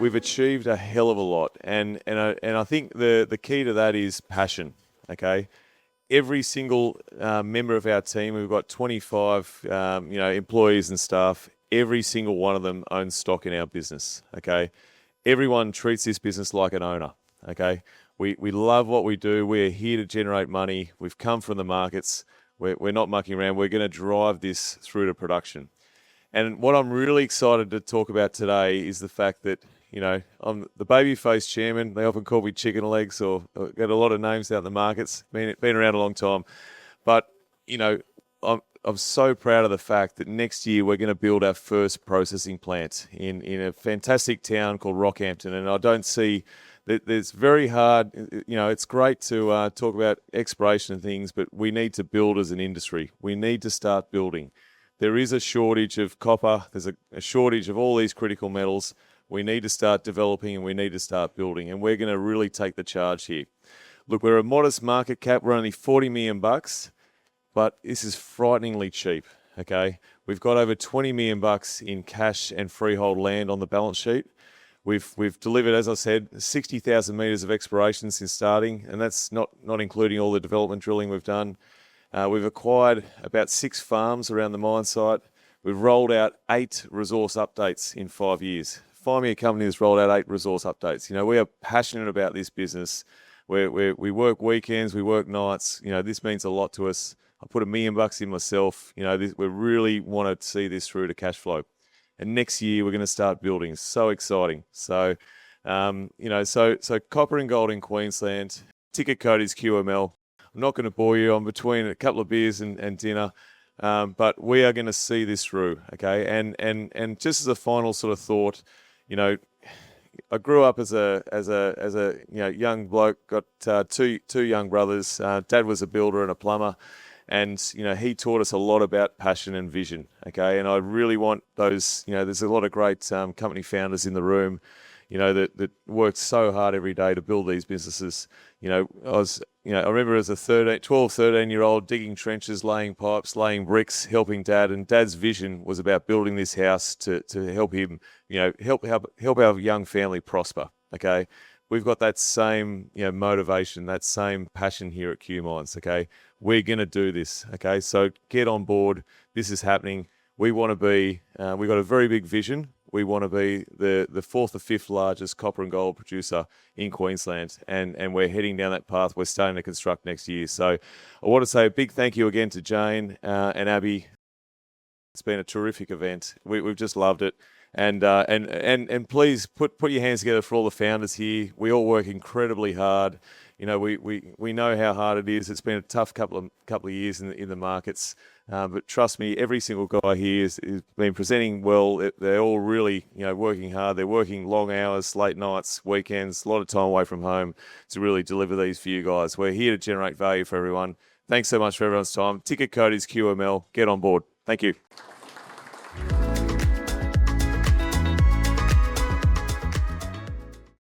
we've achieved a hell of a lot, and I think the key to that is passion. Okay, every single member of our team, we've got 25 employees and staff. Every single one of them owns stock in our business. Okay, everyone treats this business like an owner. Okay, we love what we do. We're here to generate money. We've come from the markets. We're not mucking around. We're going to drive this through to production. And what I'm really excited to talk about today is the fact that, I'm the baby-faced chairman. They often call me chicken legs, or get a lot of names out in the markets. Been around a long time. But, I'm so proud of the fact that next year we're going to build our first processing plant in a fantastic town called Rockhampton. And I don't see that it's very hard. It's great to talk about exploration and things, but we need to build as an industry. We need to start building. There is a shortage of copper. There's a shortage of all these critical metals. We need to start developing and we need to start building. And we're going to really take the charge here. Look, we're a modest market cap. We're only 40 million bucks, but this is frighteningly cheap. Okay, we've got over 20 million bucks in cash and freehold land on the balance sheet. We've delivered, as I said, 60,000 metres of exploration since starting, and that's not including all the development drilling we've done. We've acquired about 6 farms around the mine site. We've rolled out 8 resource updates in 5 years. Find me a company that's rolled out 8 resource updates. We are passionate about this business. We work weekends, we work nights. This means a lot to us. I put $1 million in myself. We really want to see this through to cash flow. And next year we're going to start building. So exciting. So, so copper and gold in Queensland. Ticket code is QML. I'm not going to bore you. I'm between a couple of beers and dinner, but we are going to see this through, okay? And just as a final sort of thought, I grew up as a young bloke. Got two young brothers. Dad was a builder and a plumber, and he taught us a lot about passion and vision, okay? And I really want those. There's a lot of great company founders in the room, that worked so hard every day to build these businesses. I remember as a 12, 13-year-old digging trenches, laying pipes, laying bricks, helping Dad. And Dad's vision was about building this house to help him, help our young family prosper, okay? We've got that same, motivation, that same passion here at QMines, okay? We're going to do this, okay? So get on board. This is happening. We want to be, we've got a very big vision. We want to be the 4th or 5th largest copper and gold producer in Queensland, and we're heading down that path. We're starting to construct next year. So I want to say a big thank you again to Jane and Abby. It's been a terrific event. We've just loved it. And please put your hands together for all the founders here. We all work incredibly hard. We know how hard it is. It's been a tough couple of years in the markets. But trust me, every single guy here has been presenting well. They're all really, working hard. They're working long hours, late nights, weekends, a lot of time away from home to really deliver these for you guys. We're here to generate value for everyone. Thanks so much for everyone's time. Ticket code is QML. Get on board. Thank you.